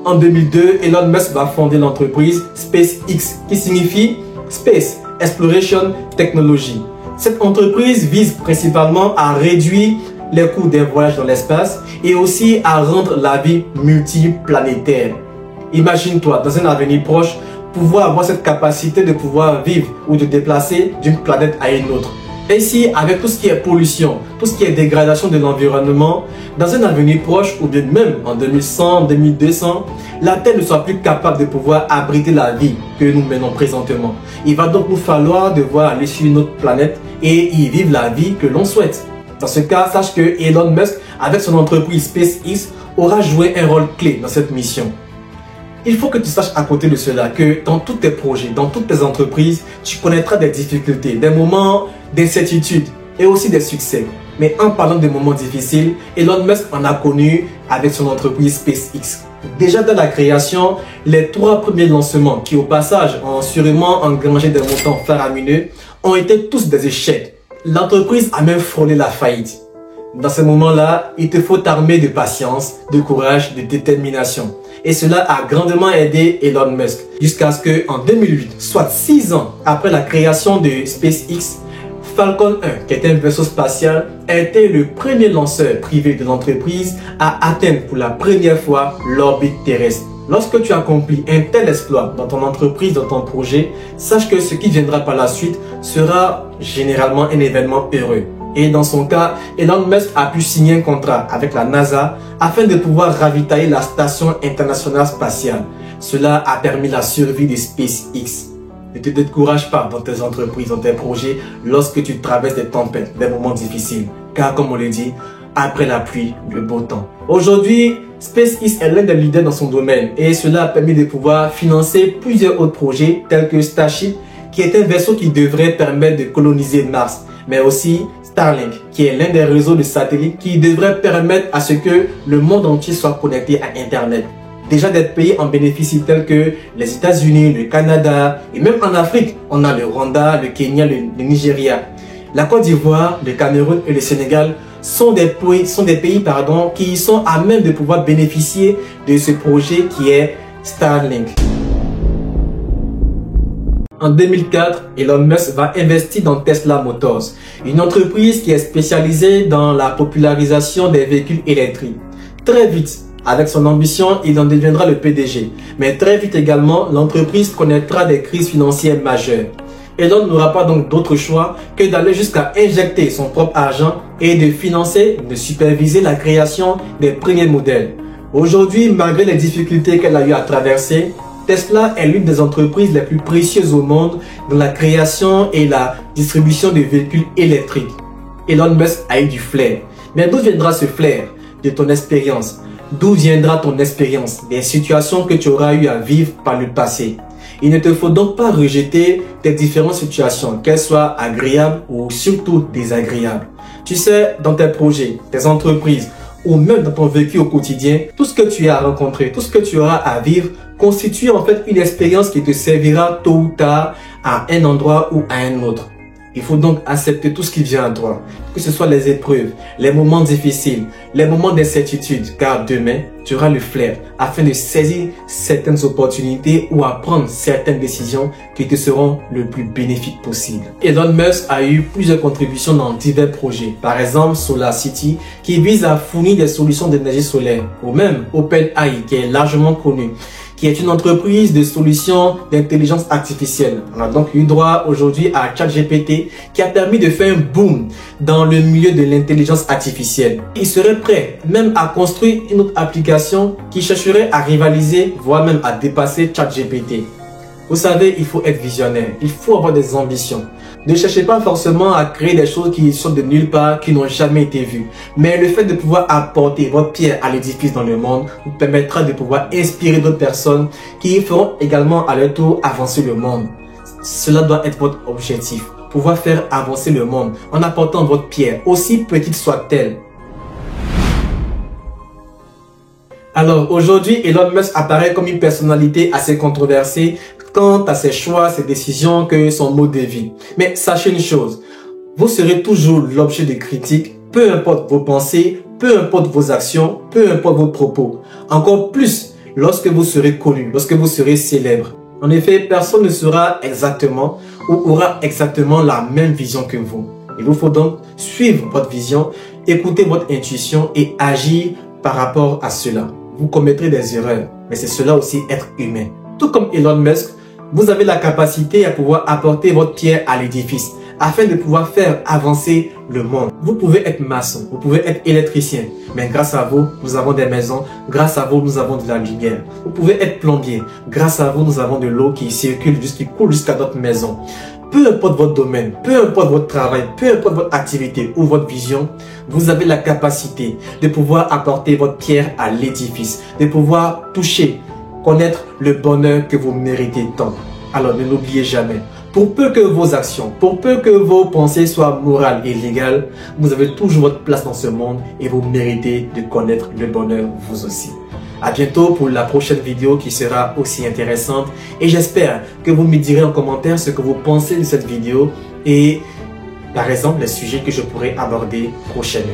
En 2002, Elon Musk va fonder l'entreprise SpaceX, qui signifie Space Exploration Technology. Cette entreprise vise principalement à réduire les coûts des voyages dans l'espace et aussi à rendre la vie multiplanétaire. Imagine-toi, dans un avenir proche, pouvoir avoir cette capacité de pouvoir vivre ou de déplacer d'une planète à une autre. Ainsi, avec tout ce qui est pollution, tout ce qui est dégradation de l'environnement, dans un avenir proche ou bien même en 2100, 2200, la Terre ne sera plus capable de pouvoir abriter la vie que nous menons présentement. Il va donc nous falloir devoir aller sur une autre planète et y vivre la vie que l'on souhaite. Dans ce cas, sache que Elon Musk, avec son entreprise SpaceX, aura joué un rôle clé dans cette mission. Il faut que tu saches à côté de cela que dans tous tes projets, dans toutes tes entreprises, tu connaîtras des difficultés, des moments d'incertitude et aussi des succès. Mais en parlant des moments difficiles, Elon Musk en a connu avec son entreprise SpaceX. Déjà dans la création, les 3 premiers lancements qui au passage ont sûrement engrangé des montants faramineux ont été tous des échecs. L'entreprise a même frôlé la faillite. Dans ces moments-là, il te faut t'armer de patience, de courage, de détermination. Et cela a grandement aidé Elon Musk jusqu'à ce qu'en 2008, soit 6 ans après la création de SpaceX, Falcon 1, qui était un vaisseau spatial, a été le premier lanceur privé de l'entreprise à atteindre pour la première fois l'orbite terrestre. Lorsque tu accomplis un tel exploit dans ton entreprise, dans ton projet, sache que ce qui viendra par la suite sera généralement un événement heureux. Et dans son cas, Elon Musk a pu signer un contrat avec la NASA afin de pouvoir ravitailler la station internationale spatiale. Cela a permis la survie de SpaceX. Ne te décourage pas dans tes entreprises, dans tes projets, lorsque tu traverses des tempêtes, des moments difficiles. Car comme on le dit, après la pluie, le beau temps. Aujourd'hui, SpaceX est l'un des leaders dans son domaine et cela a permis de pouvoir financer plusieurs autres projets tels que Starship, qui est un vaisseau qui devrait permettre de coloniser Mars, mais aussi Starlink, qui est l'un des réseaux de satellites qui devrait permettre à ce que le monde entier soit connecté à Internet. Déjà des pays en bénéficient tels que les États-Unis, le Canada et même en Afrique, on a le Rwanda, le Kenya, le Nigeria. La Côte d'Ivoire, le Cameroun et le Sénégal sont des pays qui sont à même de pouvoir bénéficier de ce projet qui est Starlink. En 2004, Elon Musk va investir dans Tesla Motors, une entreprise qui est spécialisée dans la popularisation des véhicules électriques. Très vite, avec son ambition, il en deviendra le PDG. Mais très vite également, l'entreprise connaîtra des crises financières majeures. Elon n'aura pas donc d'autre choix que d'aller jusqu'à injecter son propre argent et de financer, de superviser la création des premiers modèles. Aujourd'hui, malgré les difficultés qu'elle a eu à traverser, Tesla est l'une des entreprises les plus précieuses au monde dans la création et la distribution de véhicules électriques. Elon Musk a eu du flair. Mais d'où viendra ce flair? De ton expérience. D'où viendra ton expérience? Des situations que tu auras eu à vivre par le passé. Il ne te faut donc pas rejeter tes différentes situations, qu'elles soient agréables ou surtout désagréables. Tu sais, dans tes projets, tes entreprises ou même dans ton vécu au quotidien, tout ce que tu as rencontré, tout ce que tu auras à vivre constitue en fait une expérience qui te servira tôt ou tard à un endroit ou à un autre. Il faut donc accepter tout ce qui vient à toi, que ce soit les épreuves, les moments difficiles, les moments d'incertitude, car demain, tu auras le flair afin de saisir certaines opportunités ou à prendre certaines décisions qui te seront le plus bénéfiques possible. Elon Musk a eu plusieurs contributions dans divers projets, par exemple SolarCity qui vise à fournir des solutions d'énergie solaire, ou même OpenAI qui est largement connu, qui est une entreprise de solutions d'intelligence artificielle. On a donc eu droit aujourd'hui à ChatGPT qui a permis de faire un boom dans le milieu de l'intelligence artificielle. Il serait prêt même à construire une autre application qui chercherait à rivaliser, voire même à dépasser ChatGPT. Vous savez, il faut être visionnaire, il faut avoir des ambitions. Ne cherchez pas forcément à créer des choses qui sont de nulle part, qui n'ont jamais été vues. Mais le fait de pouvoir apporter votre pierre à l'édifice dans le monde vous permettra de pouvoir inspirer d'autres personnes qui feront également à leur tour avancer le monde. Cela doit être votre objectif. Pouvoir faire avancer le monde en apportant votre pierre, aussi petite soit-elle. Alors aujourd'hui, Elon Musk apparaît comme une personnalité assez controversée quant à ses choix, ses décisions, que son mode de vie. Mais sachez une chose, vous serez toujours l'objet de critiques, peu importe vos pensées, peu importe vos actions, peu importe vos propos. Encore plus lorsque vous serez connu, lorsque vous serez célèbre. En effet, personne ne saura exactement ou aura exactement la même vision que vous. Il vous faut donc suivre votre vision, écouter votre intuition et agir par rapport à cela. Vous commettrez des erreurs, mais c'est cela aussi être humain. Tout comme Elon Musk, vous avez la capacité à pouvoir apporter votre pierre à l'édifice afin de pouvoir faire avancer le monde. Vous pouvez être maçon, vous pouvez être électricien, mais grâce à vous, nous avons des maisons, grâce à vous, nous avons de la lumière. Vous pouvez être plombier, grâce à vous, nous avons de l'eau qui circule, qui coule jusqu'à notre maison. Peu importe votre domaine, peu importe votre travail, peu importe votre activité ou votre vision, vous avez la capacité de pouvoir apporter votre pierre à l'édifice, de pouvoir toucher, connaître le bonheur que vous méritez tant. Alors ne l'oubliez jamais. Pour peu que vos actions, pour peu que vos pensées soient morales et légales, vous avez toujours votre place dans ce monde et vous méritez de connaître le bonheur vous aussi. À bientôt pour la prochaine vidéo qui sera aussi intéressante et j'espère que vous me direz en commentaire ce que vous pensez de cette vidéo et par exemple les sujets que je pourrais aborder prochainement.